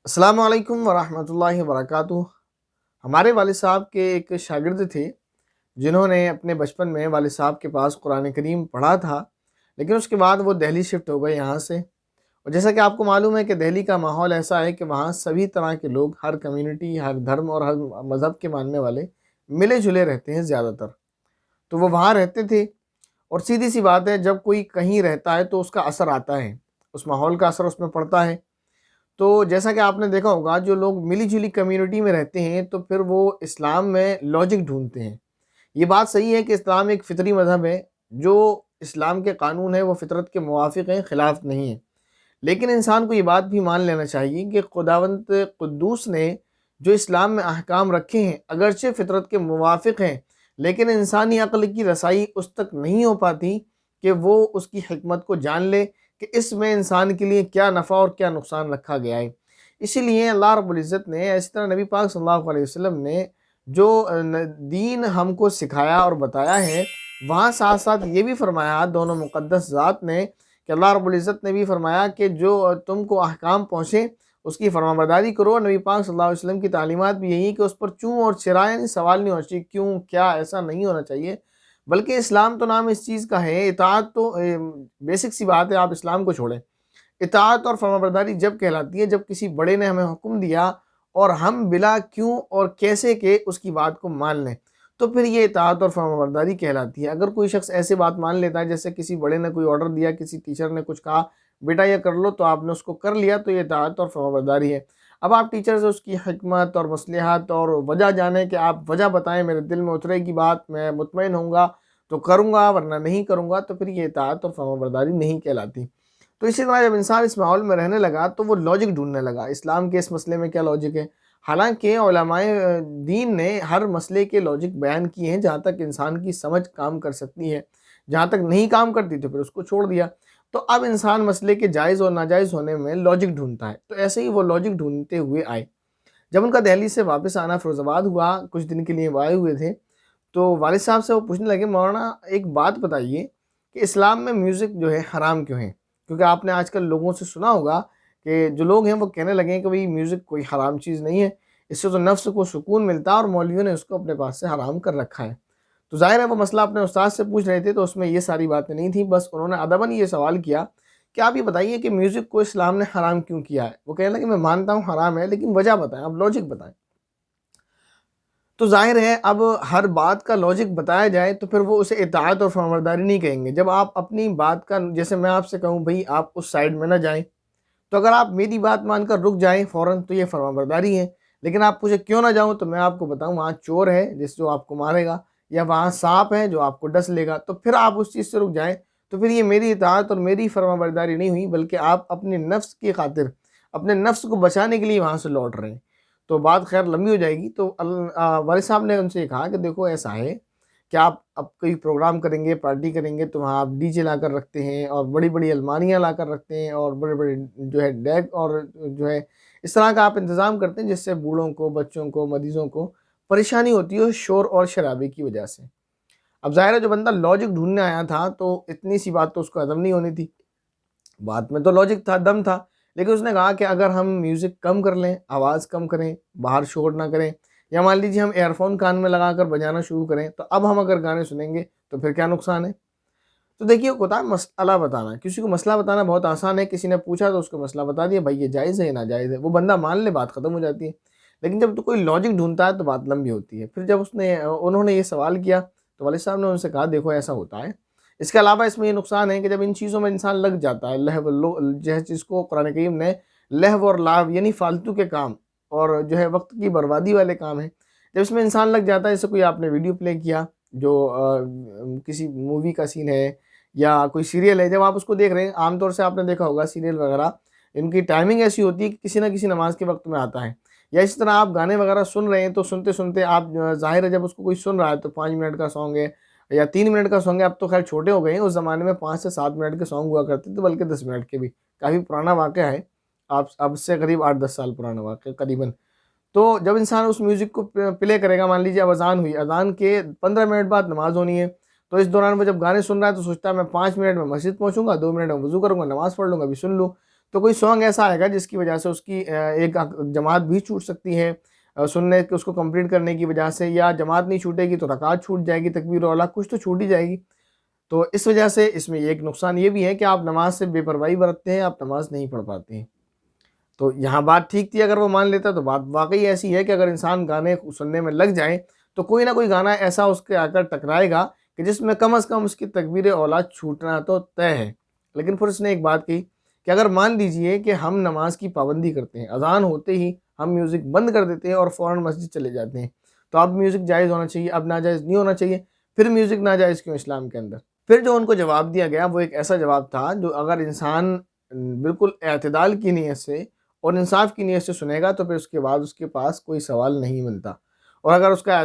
अस्सलामु अलैकुम वरहमतुल्लाहि वबरकातुहू। हमारे वालिद साहब के एक शागिर्द थे, जिन्होंने अपने बचपन में वालिद साहब के पास कुरान करीम पढ़ा था, लेकिन उसके बाद वो दिल्ली शिफ्ट हो गए यहाँ से। और जैसा कि आपको मालूम है कि दिल्ली का माहौल ऐसा है कि वहाँ सभी तरह के लोग, हर कम्युनिटी, हर धर्म और हर मज़हब के मानने वाले मिले-जुले रहते हैं ज़्यादातर। तो वो वहाँ रहते थे और सीधी-सी बात है, जब कोई कहीं रहता है तो उसका असर आता है, उस माहौल का असर उसमें पड़ता है। तो जैसा कि आपने देखा होगा, जो लोग मिली-जुली कम्युनिटी में रहते हैं तो फिर वो इस्लाम में लॉजिक ढूँढते हैं। ये बात सही है कि इस्लाम एक फ़ितरी मज़हब है, जो इस्लाम के कानून हैं वो फ़ितरत के मुवाफ़िक हैं, ख़िलाफ़ नहीं है। लेकिन इंसान को ये बात भी मान लेना चाहिए कि खुदावंद कुद्दूस ने जो इस्लाम में अहकाम रखे हैं, अगरचे फ़ितरत के मुवाफ़िक हैं, लेकिन इंसानी अक़्ल की रसाई उस तक नहीं हो पाती कि वो उसकी हिकमत को जान ले कि इसमें इंसान के लिए क्या नफ़ा और क्या नुकसान रखा गया है। इसीलिए अल्लाह रब्बुल इज़्ज़त ने, इसी तरह नबी पाक सल्लल्लाहु अलैहि वसल्लम ने जो दीन हमको सिखाया और बताया है, वहाँ साथ-साथ ये भी फरमाया दोनों मुक़द्दस ज़ात ने कि अल्लाह रब्बुल इज़्ज़त ने भी फरमाया कि जो तुमको अहकाम पहुँचे उसकी फरमाबरदारी करो। नबी पाक सल्लल्लाहु अलैहि वसल्लम की तालीमात भी यही है कि उस पर चूँ और चिरा यानी सवाल नहीं होना चाहिए, क्यों, क्या, ऐसा नहीं होना चाहिए। बल्कि इस्लाम तो नाम इस चीज़ का है, इताअत तो बेसिक सी बात है, आप इस्लाम को छोड़ें। इताअत और फरमाबरदारी जब कहलाती है जब किसी बड़े ने हमें हुक्म दिया और हम बिला क्यों और कैसे के उसकी बात को मान लें, तो फिर ये इताअत और फरमाबरदारी कहलाती है। अगर कोई शख्स ऐसे बात मान लेता है, जैसे किसी बड़े ने कोई ऑर्डर दिया, किसी टीचर ने कुछ कहा, बेटा ये कर लो, तो आपने उसको कर लिया, तो ये इताअत और फरमाबरदारी है। अब आप टीचर से उसकी हिकमत और मसलहत और वजह जानें कि आप वजह बताएँ, मेरे दिल में उतरेगी बात, मैं मुतमईन होऊँगा तो करूँगा, वरना नहीं करूँगा, तो फिर ये इताअत और फरमाबरदारी नहीं कहलाती। तो इसी तरह जब इंसान इस माहौल में रहने लगा तो वो लॉजिक ढूँढने लगा, इस्लाम के इस मसले में क्या लॉजिक है। हालाँकि उलमाए दीन ने हर मसले के लॉजिक बयान किए हैं, जहाँ तक इंसान की समझ काम कर सकती है, जहाँ तक नहीं काम करती तो फिर उसको छोड़ दिया। तो अब इंसान मसले के जायज़ और नाजायज़ होने में लॉजिक ढूँढता है, तो ऐसे ही वो लॉजिक ढूँढते हुए आए। जब उनका दिल्ली से वापस आना फ़िरोज़ाबाद हुआ, कुछ दिन के लिए वो आए हुए थे, तो वालिद साहब से वो पूछने लगे, मौलाना एक बात बताइए कि इस्लाम में म्यूज़िक जो है हराम क्यों है? क्योंकि आपने आजकल लोगों से सुना होगा कि जो लोग हैं वो कहने लगे हैं कि भई म्यूज़िक कोई हराम चीज़ नहीं है, इससे तो नफ्स को सुकून मिलता है और मौलवियों ने उसको अपने पास से हराम कर रखा है। तो ज़ाहिर है वो मसला अपने उस्ताद से पूछ रहे थे, तो उसमें ये सारी बातें नहीं थी, बस उन्होंने अदबन ये सवाल किया कि आप ये बताइए कि म्यूज़िक को इस्लाम ने हराम क्यों किया है? वो कहने लगे, मैं मानता हूँ हराम है, लेकिन वजह बताएँ, आप लॉजिक बताएँ। तो ज़ाहिर है अब हर बात का लॉजिक बताया जाए तो फिर वो उसे इताअत और फरमाबरदारी नहीं कहेंगे। जब आप अपनी बात का, जैसे मैं आपसे कहूँ भई आप उस साइड में ना जाएँ, तो अगर आप मेरी बात मानकर रुक जाएँ फ़ौरन तो ये फरमाबरदारी है। लेकिन आप पूछे क्यों ना जाऊँ, तो मैं आपको बताऊँ वहाँ चोर है जो आपको मारेगा, या वहाँ साँप है जो आपको डस लेगा, तो फिर आप उस चीज़ से रुक जाएँ, तो फिर ये मेरी इताअत और मेरी फरमाबरदारी नहीं हुई, बल्कि आप अपने नफ्स की खातिर, अपने नफ्स को बचाने के लिए वहाँ से लौट रहे हैं। तो बात ख़ैर लंबी हो जाएगी, तो वालिद साहब ने उनसे कहा कि देखो ऐसा है कि आप अब कोई प्रोग्राम करेंगे, पार्टी करेंगे, तो वहाँ आप डीजे लाकर रखते हैं और बड़ी-बड़ी अलमारियाँ लाकर रखते हैं और बड़े-बड़े जो है डेक और जो है इस तरह का आप इंतज़ाम करते हैं, जिससे बूढ़ों को, बच्चों को, मरीज़ों को परेशानी होती है शोर और शराबे की वजह से। अब ज़ाहिर है जो बंदा लॉजिक ढूँढने आया था, तो इतनी सी बात तो उसको हज़म नहीं होनी थी। बात में तो लॉजिक था, दम था, लेकिन उसने कहा कि अगर हम म्यूज़िक कम कर लें, आवाज़ कम करें, बाहर शोर ना करें, या मान लीजिए हम ईयरफ़ोन कान में लगाकर बजाना शुरू करें, तो अब हम अगर गाने सुनेंगे तो फिर क्या नुकसान है? तो देखिए होता है मसला बताना, किसी को मसला बताना बहुत आसान है, किसी ने पूछा तो उसको मसला बता दिया, भाई ये जायज़ है, ये नाजायज़ है, वो बंदा मान ले, बात ख़त्म हो जाती है। लेकिन जब तो कोई लॉजिक ढूँढता है तो बात लंबी होती है। फिर जब उन्होंने ये सवाल किया, तो वालिद साहब ने उनसे कहा, देखो ऐसा होता है। इसके अलावा इसमें ये नुकसान है कि जब इन चीज़ों में इंसान लग जाता है, लहव लो जिस चीज़ को कुरान करीम ने लहव और लाव यानी फ़ालतू के काम और जो है वक़्त की बर्बादी वाले काम हैं, जब इसमें इंसान लग जाता है, जैसे कोई आपने वीडियो प्ले किया जो किसी मूवी का सीन है या कोई सीरियल है, जब आप उसको देख रहे हैं, आमतौर से आपने देखा होगा सीरियल वगैरह, इनकी टाइमिंग ऐसी होती है कि किसी न किसी नमाज़ के वक़्त में आता है। या इसी तरह आप गाने वगैरह सुन रहे हैं, तो सुनते-सुनते आप ज़ाहिर है जब उसको कोई सुन रहा है तो 5 मिनट का सॉन्ग है या 3 मिनट का सॉन्ग है, अब तो ख़ैर छोटे हो गए हैं, उस ज़माने में 5 से 7 मिनट के सॉन्ग हुआ करते थे, बल्कि 10 मिनट के भी। काफ़ी पुराना वाक़या है, आप अब से करीब 8-10 साल पुराना वाक़या करीबन। तो जब इंसान उस म्यूज़िक को प्ले करेगा, मान लीजिए अब अज़ान हुई, अज़ान के 15 मिनट बाद नमाज़ होनी है, तो इस दौरान वो जब गाने सुन रहा है तो सोचता है मैं 5 मिनट में मस्जिद पहुँचूँगा, 2 मिनट में वज़ू करूँगा, नमाज़ पढ़ लूँगा, अभी सुन लूँ। तो कोई सॉन्ग ऐसा आएगा जिसकी वजह से उसकी एक जमात भी छूट सकती है सुनने के उसको कंप्लीट करने की वजह से, या जमात नहीं छूटेगी तो रकात छूट जाएगी, तकबीर औला कुछ तो छूट ही जाएगी। तो इस वजह से इसमें एक नुकसान ये भी है कि आप नमाज से बेपरवाही बरतते हैं, आप नमाज नहीं पढ़ पाते हैं। तो यहाँ बात ठीक थी अगर वो मान लेता, तो बात वाकई ऐसी है कि अगर इंसान गाने सुनने में लग जाए तो कोई ना कोई गाना ऐसा उसके आकर टकराएगा कि जिसमें कम से कम उसकी तकबीर औलाद छूटना तो तय है। लेकिन फिर उसने एक बात कही कि अगर मान लीजिए कि हम नमाज की पाबंदी करते हैं, अजान होते ही हम म्यूज़िक बंद कर देते हैं और फ़ौरन मस्जिद चले जाते हैं, तो अब म्यूज़िक जायज़ होना चाहिए, अब नाजायज़ नहीं होना चाहिए। फिर म्यूज़िक नाजायज़ क्यों इस्लाम के अंदर? फिर जो उनको जवाब दिया गया वो एक ऐसा जवाब था जो अगर इंसान बिल्कुल एतदाल की नीयत से और इंसाफ की नीयत से सुनेगा तो फिर उसके बाद उसके पास कोई सवाल नहीं मिलता। और अगर उसका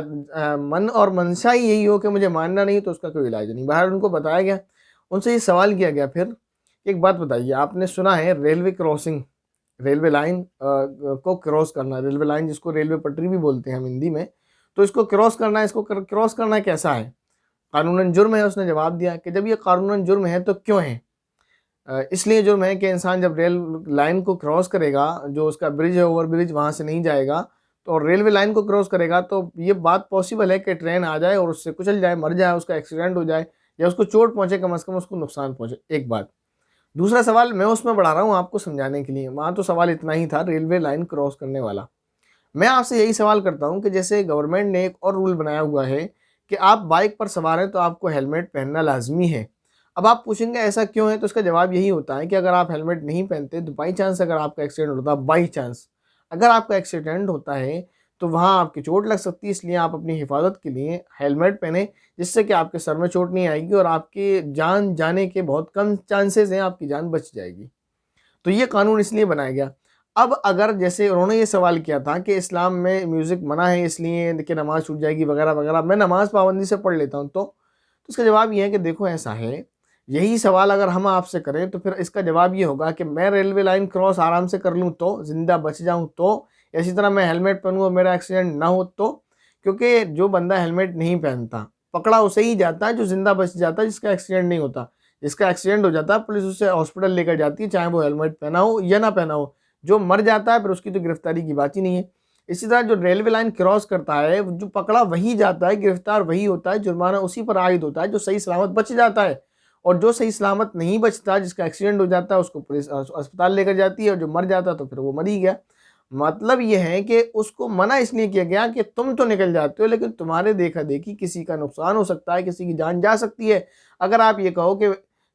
मन और मंशा ही यही हो कि मुझे मानना नहीं, तो उसका कोई इलाज नहीं। बहरहाल उनको बताया गया, उनसे ये सवाल किया गया फिर, एक बात बताइए, आपने सुना है रेलवे क्रॉसिंग, रेलवे लाइन को क्रॉस करना, रेलवे लाइन जिसको रेलवे पटरी भी बोलते हैं हम हिंदी में, तो इसको क्रॉस करना, इसको क्रॉस करना कैसा है? कानूनन जुर्म है। उसने जवाब दिया कि जब ये कानूनन जुर्म है तो क्यों है? इसलिए जुर्म है कि इंसान जब रेल लाइन को क्रॉस करेगा, जो उसका ब्रिज है, ओवर ब्रिज, वहाँ से नहीं जाएगा, तो और रेलवे लाइन को क्रॉस करेगा, तो ये बात पॉसिबल है कि ट्रेन आ जाए और उससे कुचल जाए, मर जाए, उसका एक्सीडेंट हो जाए या उसको चोट पहुँचे, कम से कम उसको नुकसान पहुँचे। एक बात। दूसरा सवाल मैं उसमें बढ़ा रहा हूँ आपको समझाने के लिए, वहाँ तो सवाल इतना ही था रेलवे लाइन क्रॉस करने वाला। मैं आपसे यही सवाल करता हूँ कि जैसे गवर्नमेंट ने एक और रूल बनाया हुआ है कि आप बाइक पर सवार हैं तो आपको हेलमेट पहनना लाजमी है। अब आप पूछेंगे ऐसा क्यों है, तो इसका जवाब यही होता है कि अगर आप हेलमेट नहीं पहनते तो बाई चांस अगर आपका एक्सीडेंट होता है, बाई चांस अगर आपका एक्सीडेंट होता है तो वहाँ आपकी चोट लग सकती है। इसलिए आप अपनी हिफाजत के लिए हेलमेट पहने, जिससे कि आपके सर में चोट नहीं आएगी और आपकी जान जाने के बहुत कम चांसेस हैं, आपकी जान बच जाएगी। तो ये कानून इसलिए बनाया गया। अब अगर जैसे उन्होंने ये सवाल किया था कि इस्लाम में म्यूज़िक मना है इसलिए कि नमाज़ छूट जाएगी वगैरह वगैरह, मैं नमाज़ पाबंदी से पढ़ लेता हूँ, तो इसका जवाब ये है कि देखो ऐसा है, यही सवाल अगर हम आपसे करें तो फिर इसका जवाब ये होगा कि मैं रेलवे लाइन क्रॉस आराम से कर लूँ तो, ज़िंदा बच जाऊँ तो, इसी तरह मैं हेलमेट पहनूँ और मेरा एक्सीडेंट ना हो तो। क्योंकि जो बंदा हेलमेट नहीं पहनता पकड़ा उसे ही जाता है, जो ज़िंदा बच जाता है, जिसका एक्सीडेंट नहीं होता। जिसका एक्सीडेंट हो जाता है पुलिस उसे हॉस्पिटल लेकर जाती है, चाहे वो हेलमेट पहना हो या ना पहना हो। जो मर जाता है फिर उसकी तो गिरफ्तारी की बात ही नहीं है। इसी तरह जो रेलवे लाइन क्रॉस करता है, जो पकड़ा वही जाता है, गिरफ्तार वही होता है, जुर्माना उसी पर आयद होता है जो सही सलामत बच जाता है। और जो सही सलामत नहीं बचता, जिसका एक्सीडेंट हो जाता है, उसको पुलिस अस्पताल लेकर जाती है, और जो मर जाता है तो फिर वो मर ही गया। मतलब ये है कि उसको मना इसलिए किया गया कि तुम तो निकल जाते हो, लेकिन तुम्हारे देखा देखी किसी का नुकसान हो सकता है, किसी की जान जा सकती है। अगर आप ये कहो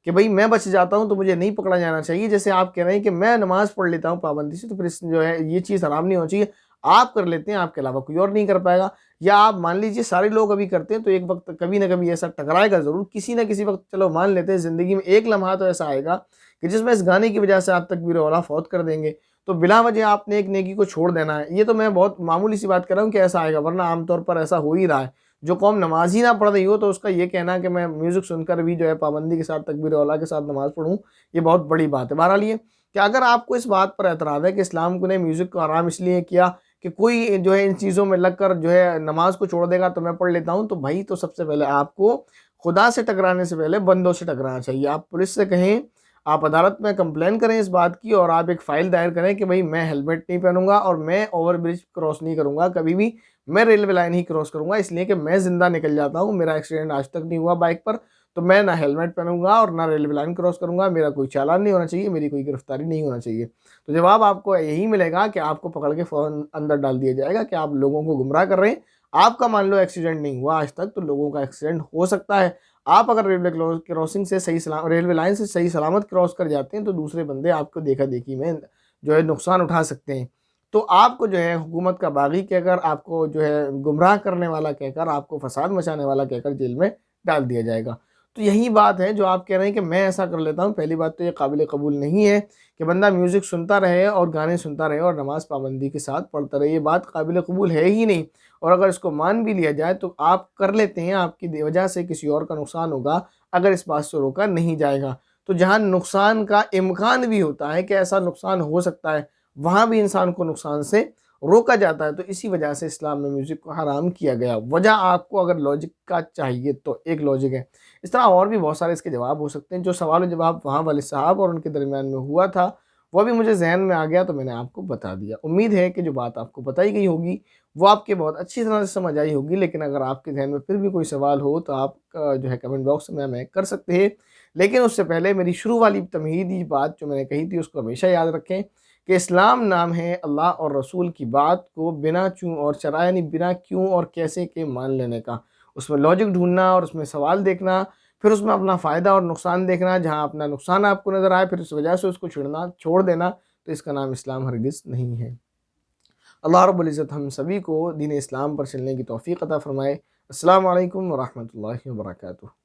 कि भाई मैं बच जाता हूँ तो मुझे नहीं पकड़ा जाना चाहिए, जैसे आप कह रहे हैं कि मैं नमाज़ पढ़ लेता हूँ पाबंदी से, तो फिर जो है ये चीज़ हराम नहीं होनी चाहिए। आप कर लेते हैं, आपके अलावा कोई और नहीं कर पाएगा। या आप मान लीजिए सारे लोग अभी करते हैं, तो एक वक्त कभी ना कभी ऐसा टकराएगा ज़रूर, किसी ना किसी वक्त। चलो मान लेते हैं ज़िंदगी में एक लम्हा तो ऐसा आएगा कि जिसमें इस गाने की वजह से आप तकबीर औला फौत कर देंगे, तो बिला वजह आपने एक नेकी को छोड़ देना है। ये तो मैं बहुत मामूली सी बात कर रहा हूँ कि ऐसा आएगा, वरना आमतौर पर ऐसा हो ही रहा है। जो कौम नमाज ही ना पढ़ रही हो, तो उसका ये कहना कि मैं म्यूज़िक सुनकर भी जो है पाबंदी के साथ तकबीर औला के साथ नमाज़ पढ़ूँ, ये बहुत बड़ी बात है। बहरहाल ये कि अगर आपको इस बात पर एतराज़ है कि इस्लाम ने म्यूज़िक को हराम इसलिए किया कि कोई जो है इन चीज़ों में लगकर जो है नमाज को छोड़ देगा तो मैं पढ़ लेता हूँ, तो भाई तो सबसे पहले आपको खुदा से टकराने से पहले बंदों से टकराना चाहिए। आप पुलिस से कहें, आप अदालत में कंप्लेन करें इस बात की, और आप एक फ़ाइल दायर करें कि भाई मैं हेलमेट नहीं पहनूंगा और मैं ओवर ब्रिज क्रॉस नहीं करूंगा कभी भी, मैं रेलवे लाइन ही क्रॉस करूंगा, इसलिए कि मैं ज़िंदा निकल जाता हूँ, मेरा एक्सीडेंट आज तक नहीं हुआ बाइक पर, तो मैं ना हेलमेट पहनूंगा और ना रेलवे लाइन क्रॉस करूंगा, मेरा कोई चालान नहीं होना चाहिए, मेरी कोई गिरफ्तारी नहीं होना चाहिए। तो जवाब आपको यही मिलेगा कि आपको पकड़ के फ़ौरन अंदर डाल दिया जाएगा कि आप लोगों को गुमराह कर रहे हैं। आपका मान लो एक्सीडेंट नहीं हुआ आज तक, तो लोगों का एक्सीडेंट हो सकता है। आप अगर रेलवे क्रॉसिंग से रेलवे लाइन से सही सलामत क्रॉस कर जाते हैं, तो दूसरे बंदे आपको देखा देखी में जो है नुकसान उठा सकते हैं। तो आपको जो है हुकूमत का बागी कहकर, आपको जो है गुमराह करने वाला कहकर, आपको फसाद मचाने वाला कहकर जेल में डाल दिया जाएगा। तो यही बात है जो आप कह रहे हैं कि मैं ऐसा कर लेता हूँ। पहली बात तो ये काबिल कबूल नहीं है कि बंदा म्यूज़िक सुनता रहे और गाने सुनता रहे और नमाज पाबंदी के साथ पढ़ता रहे, ये बात काबिल कबूल है ही नहीं। और अगर इसको मान भी लिया जाए तो आप कर लेते हैं, आपकी वजह से किसी और का नुकसान होगा अगर इस बात से रोका नहीं जाएगा। तो जहाँ नुकसान का इम्कान भी होता है कि ऐसा नुकसान हो सकता है, वहाँ भी इंसान को नुकसान से रोका जाता है। तो इसी वजह से इस्लाम में म्यूज़िक को हराम किया गया। वजह आपको अगर लॉजिक का चाहिए तो एक लॉजिक है। इस तरह और भी बहुत सारे इसके जवाब हो सकते हैं। जो सवाल और जवाब वहाँ वाले साहब और उनके दरमियान में हुआ था, वो भी मुझे जहन में आ गया तो मैंने आपको बता दिया। उम्मीद है कि जो बात आपको बताई गई होगी वो आपके बहुत अच्छी तरह से समझ आई होगी। लेकिन अगर आपके जहन में फिर भी कोई सवाल हो तो आप जो है कमेंट बॉक्स में हमें कर सकते हैं। लेकिन उससे पहले मेरी शुरू वाली तमहीदी बात जो मैंने कही थी उसको हमेशा याद रखें कि इस्लाम नाम है अल्लाह और रसूल की बात को बिना चूँ और चराए यानी बिना क्यों और कैसे के मान लेने का। उसमें लॉजिक ढूँढना और उसमें सवाल देखना, फिर उसमें अपना फ़ायदा और नुकसान देखना, जहाँ अपना नुकसान आपको नज़र आए फिर इस वजह से उसको छोड़ देना, तो इसका नाम इस्लाम हरगिज़ नहीं है। अल्लाह रब्बुल इज़्ज़त हम सभी को दीन इस्लाम पर चलने की तौफ़ीक़ अता फ़रमाए। अस्सलामु अलैकुम व रहमतुल्लाहि व बरकातुहू।